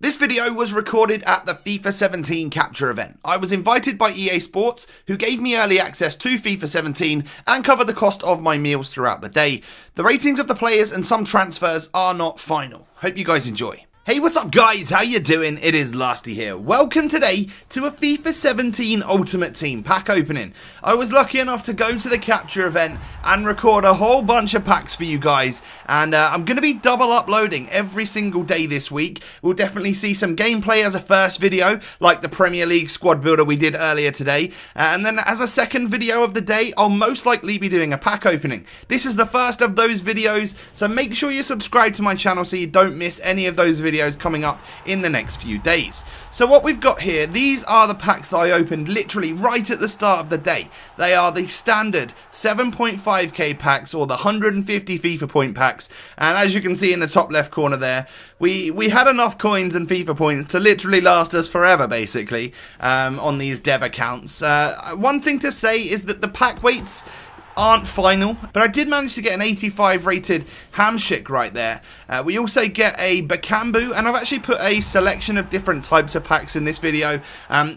This video was recorded at the FIFA 17 capture event. I was invited by EA Sports, who gave me early access to FIFA 17 and covered the cost of my meals throughout the day. The ratings of the players and some transfers are not final. Hope you guys enjoy. Hey, what's up guys? How you doing? It is Lasty here. Welcome today to a FIFA 17 Ultimate Team pack opening. I was lucky enough to go to the capture event and record a whole bunch of packs for you guys, and I'm going to be double uploading every single day this week. We'll definitely see some gameplay as a first video, like the Premier League squad builder we did earlier today, and then as a second video of the day, I'll most likely be doing a pack opening. This is the first of those videos, so make sure you subscribe to my channel so you don't miss any of those videos coming up in the next few days. So what we've got here, these are the packs that I opened literally right at the start of the day. They are the standard 7.5k packs, or the 150 FIFA point packs, and as you can see in the top left corner there, we had enough coins and FIFA points to literally last us forever basically on these dev accounts. One thing to say is that the pack weights aren't final, but I did manage to get an 85 rated Hamshik right there. We also get a Bakambu, and I've actually put a selection of different types of packs in this video.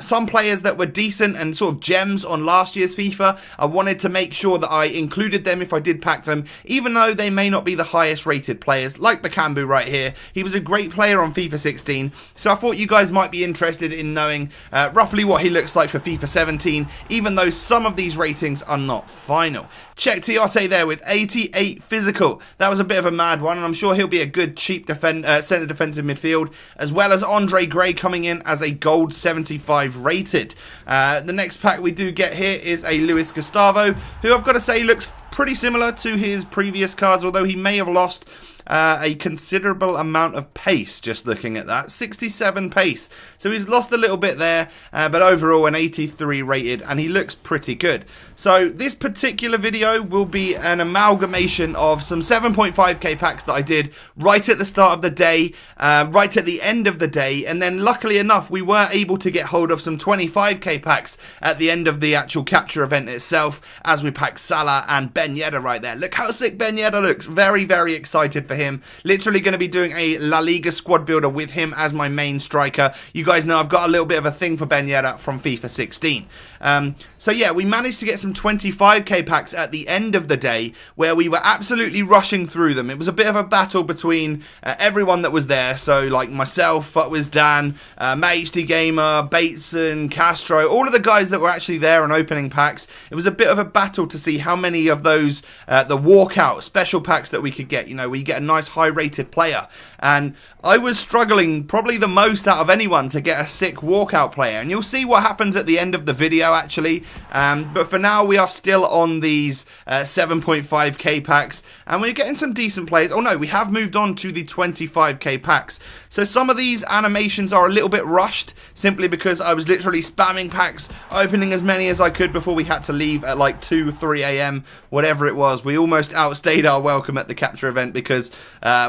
Some players that were decent and sort of gems on last year's FIFA, I wanted to make sure that I included them if I did pack them, even though they may not be the highest rated players, like Bakambu right here. He was a great player on FIFA 16, so I thought you guys might be interested in knowing roughly what he looks like for FIFA 17, even though some of these ratings are not final. Check Tiote there with 88 physical. That was a bit of a mad one, and I'm sure he'll be a good cheap centre defensive midfield, as well as Andre Gray coming in as a gold 75 rated. The next pack we do get here is a Luis Gustavo, who I've got to say looks pretty similar to his previous cards, although he may have lost a considerable amount of pace just looking at that. 67 pace, so he's lost a little bit there, but overall an 83 rated, and he looks pretty good. So this particular video will be an amalgamation of some 7.5k packs that I did right at the start of the day, right at the end of the day, and then luckily enough we were able to get hold of some 25k packs at the end of the actual capture event itself, as we packed Salah and Ben Yedder right there. Look how sick Ben Yedder looks. Very, very excited for him. Literally going to be doing a La Liga squad builder with him as my main striker. You guys know I've got a little bit of a thing for Ben Yedder from FIFA 16. So yeah, we managed to get some 25k packs at the end of the day, where we were absolutely rushing through them. It was a bit of a battle between everyone that was there, so like myself, Futwiz Dan, HD Gamer, Bateson, Castro, all of the guys that were actually there on opening packs. It was a bit of a battle to see how many of those the walkout special packs that we could get. You know, we get a nice high rated player, and I was struggling probably the most out of anyone to get a sick walkout player, and you'll see what happens at the end of the video actually. But for now we are still on these 7.5k packs, and we're getting some decent players. Oh no, we have moved on to the 25k packs. So some of these animations are a little bit rushed, simply because I was literally spamming packs, opening as many as I could before we had to leave at like 2-3 a.m, whatever it was. We almost outstayed our welcome at the capture event because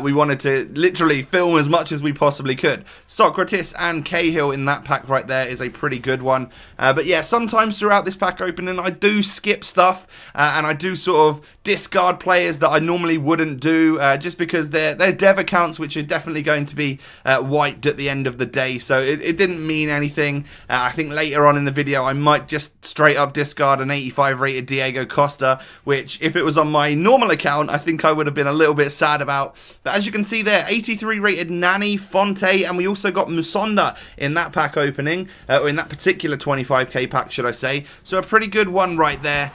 we wanted to literally film as much as we possibly could. Socrates and Cahill in that pack right there is a pretty good one. But yeah, sometimes throughout this pack opening I do skip stuff, and I do sort of discard players that I normally wouldn't do, just because they're dev accounts which are definitely going to be wiped at the end of the day, so it didn't mean anything. I think later on in the video I might just straight up discard an 85 rated Diego Costa, which if it was on my normal account I think I would have been a little bit sad about. But as you can see there, 83 rated Nani, Fonte, and we also got Musonda in that pack opening, or in that particular 25k pack should I say, so a pretty good one right there.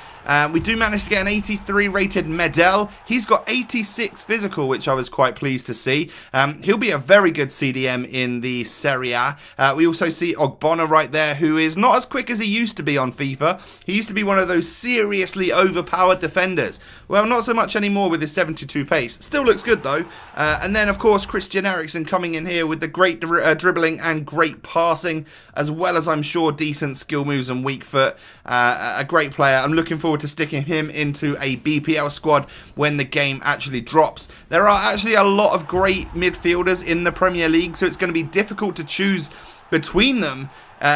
We do manage to get an 83 rated Medel. He's got 86 physical, which I was quite pleased to see. He'll be a very good CDM in the Serie A. We also see Ogbonna right there, who is not as quick as he used to be on FIFA. He used to be one of those seriously overpowered defenders. Well, not so much anymore with his 72 pace. Still looks good though. And then of course Christian Eriksen coming in here with the great dribbling and great passing, as well as I'm sure decent skill moves and weak foot. A great player. I'm looking forward to sticking him into a BPL squad when the game actually drops. There are actually a lot of great midfielders in the Premier League, so it's going to be difficult to choose between them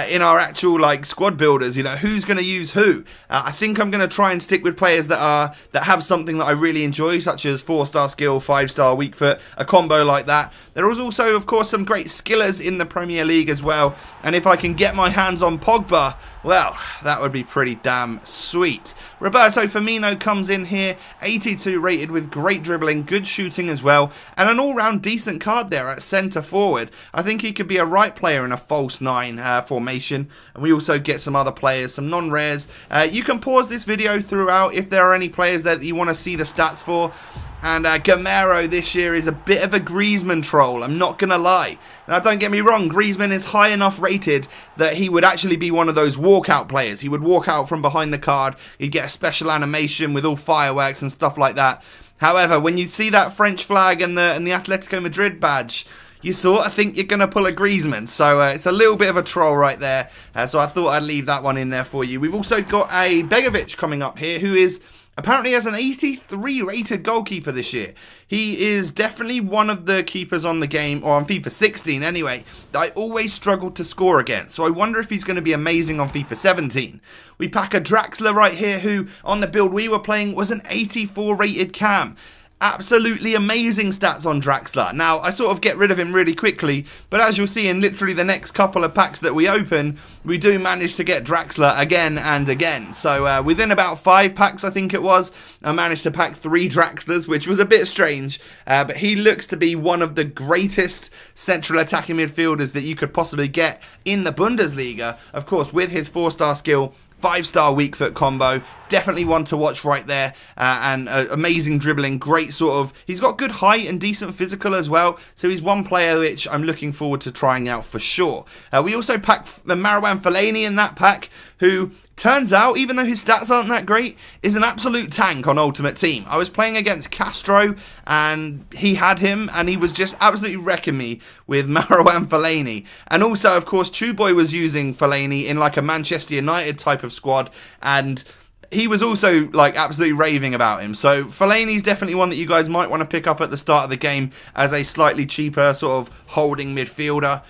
in our actual like squad builders, you know, who's going to use who. I think I'm going to try and stick with players that have something that I really enjoy, such as 4-star skill, 5-star weak foot, a combo like that. There is also, of course, some great skillers in the Premier League as well, and if I can get my hands on Pogba, well, that would be pretty damn sweet. Roberto Firmino comes in here, 82 rated with great dribbling, good shooting as well, and an all-round decent card there at centre forward. I think he could be a right player in a false 9 formation, and we also get some other players, some non-rares. You can pause this video throughout if there are any players that you want to see the stats for. And Gamero this year is a bit of a Griezmann troll, I'm not going to lie. Now, don't get me wrong, Griezmann is high enough rated that he would actually be one of those walkout players. He would walk out from behind the card, he'd get a special animation with all fireworks and stuff like that. However, when you see that French flag and the Atletico Madrid badge, you sort of think you're going to pull a Griezmann. So it's a little bit of a troll right there. So I thought I'd leave that one in there for you. We've also got a Begovic coming up here, who is apparently has an 83 rated goalkeeper this year. He is definitely one of the keepers on the game, or on FIFA 16 anyway, that I always struggled to score against. So I wonder if he's going to be amazing on FIFA 17. We pack a Draxler right here, who on the build we were playing was an 84 rated cam. Absolutely amazing stats on Draxler. Now, I sort of get rid of him really quickly, but as you'll see in literally the next couple of packs that we open, we do manage to get Draxler again and again. So within about 5 packs, I think it was, I managed to pack 3 Draxlers, which was a bit strange, but he looks to be one of the greatest central attacking midfielders that you could possibly get in the Bundesliga. Of course, with his 4-star skill, 5-star weak foot combo, definitely one to watch right there, and amazing dribbling, great sort of, he's got good height and decent physical as well, so he's one player which I'm looking forward to trying out for sure. We also packed Marouane Fellaini in that pack, who turns out, even though his stats aren't that great, is an absolute tank on Ultimate Team. I was playing against Castro, and he had him, and he was just absolutely wrecking me with Marouane Fellaini. And also, of course, Chuboy was using Fellaini in like a Manchester United type of squad, and he was also like absolutely raving about him. So Fellaini's definitely one that you guys might want to pick up at the start of the game as a slightly cheaper sort of holding midfielder.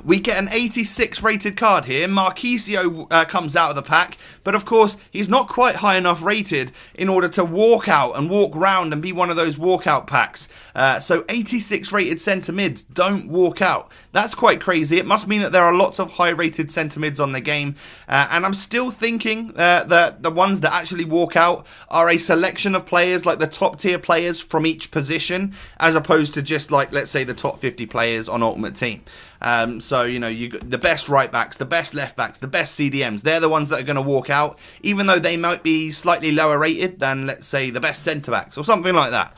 We get an 86 rated card here. Marquisio comes out of the pack, but of course he's not quite high enough rated in order to walk out and walk round and be one of those walkout packs. So 86 rated centre mids don't walk out. That's quite crazy. It must mean that there are lots of high rated centre mids on the game, and I'm still thinking that the ones that actually walk out are a selection of players, like the top tier players from each position, as opposed to just like, let's say, the top 50 players on Ultimate Team. So, you know, you got the best right backs, the best left backs, the best CDMs. They're the ones that are going to walk out, even though they might be slightly lower rated than, let's say, the best centre backs or something like that.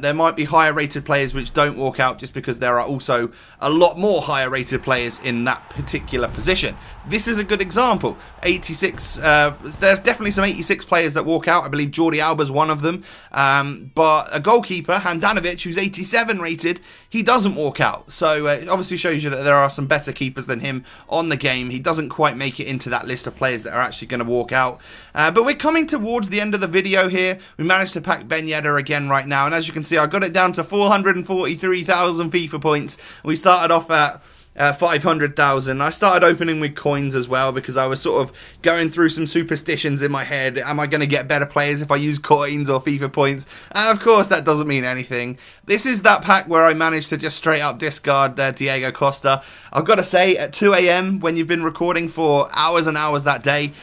There might be higher rated players which don't walk out just because there are also a lot more higher rated players in that particular position. This is a good example. 86, there's definitely some 86 players that walk out. I believe Jordi Alba's one of them. But a goalkeeper, Handanovic, who's 87 rated, he doesn't walk out. So it obviously shows you that there are some better keepers than him on the game. He doesn't quite make it into that list of players that are actually going to walk out. But we're coming towards the end of the video here. We managed to pack Ben Yedder again right now. And as you can see, I got it down to 443,000 FIFA points. We started off at 500,000. I started opening with coins as well because I was sort of going through some superstitions in my head. Am I going to get better players if I use coins or FIFA points? And of course that doesn't mean anything. This is that pack where I managed to just straight up discard Diego Costa. I've got to say, at 2 AM when you've been recording for hours and hours that day,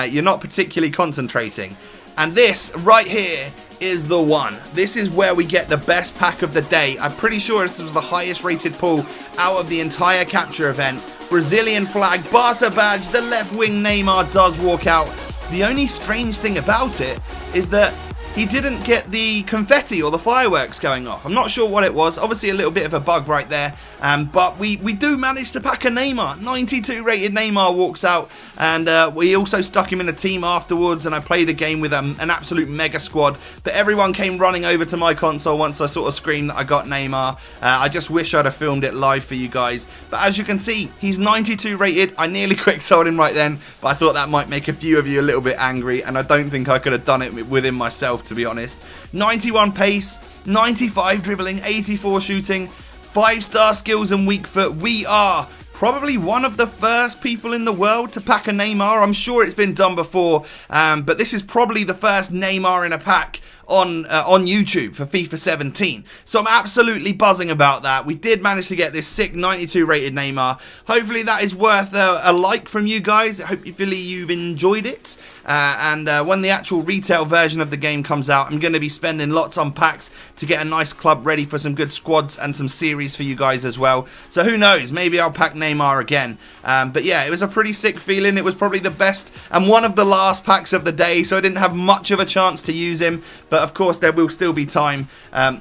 you're not particularly concentrating. And this right here is the one. This is where we get the best pack of the day. I'm pretty sure this was the highest rated pull out of the entire capture event. Brazilian flag, Barca badge, the left wing Neymar does walk out. The only strange thing about it is that he didn't get the confetti or the fireworks going off. I'm not sure what it was. Obviously a little bit of a bug right there. But we do manage to pack a Neymar. 92 rated Neymar walks out. And we also stuck him in a team afterwards. And I played a game with an absolute mega squad. But everyone came running over to my console once I sort of screamed that I got Neymar. I just wish I'd have filmed it live for you guys. But as you can see, he's 92 rated. I nearly quick sold him right then. But I thought that might make a few of you a little bit angry. And I don't think I could have done it within myself, to be honest. 91 pace, 95 dribbling, 84 shooting, 5-star skills and weak foot. We are probably one of the first people in the world to pack a Neymar. I'm sure it's been done before, but this is probably the first Neymar in a pack on YouTube for FIFA 17. So I'm absolutely buzzing about that. We did manage to get this sick 92 rated Neymar. Hopefully that is worth a like from you guys. Hopefully you've enjoyed it. And when the actual retail version of the game comes out, I'm going to be spending lots on packs to get a nice club ready for some good squads and some series for you guys as well. So who knows, maybe I'll pack Neymar again. But yeah, it was a pretty sick feeling. It was probably the best and one of the last packs of the day, so I didn't have much of a chance to use him. But of course, there will still be time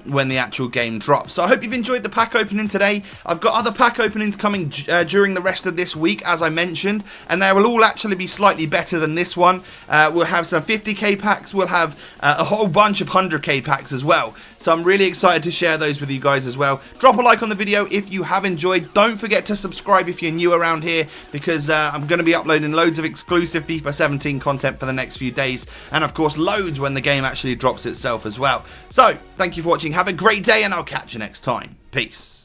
when the actual game drops. So I hope you've enjoyed the pack opening today. I've got other pack openings coming during the rest of this week, as I mentioned, and they will all actually be slightly better than this one. We'll have some 50k packs. We'll have a whole bunch of 100k packs as well. So I'm really excited to share those with you guys as well. Drop a like on the video if you have enjoyed. Don't forget to subscribe if you're new around here, because I'm going to be uploading loads of exclusive FIFA 17 content for the next few days, and of course loads when the game actually drops itself as well. So thank you for watching. Have a great day, and I'll catch you next time. Peace.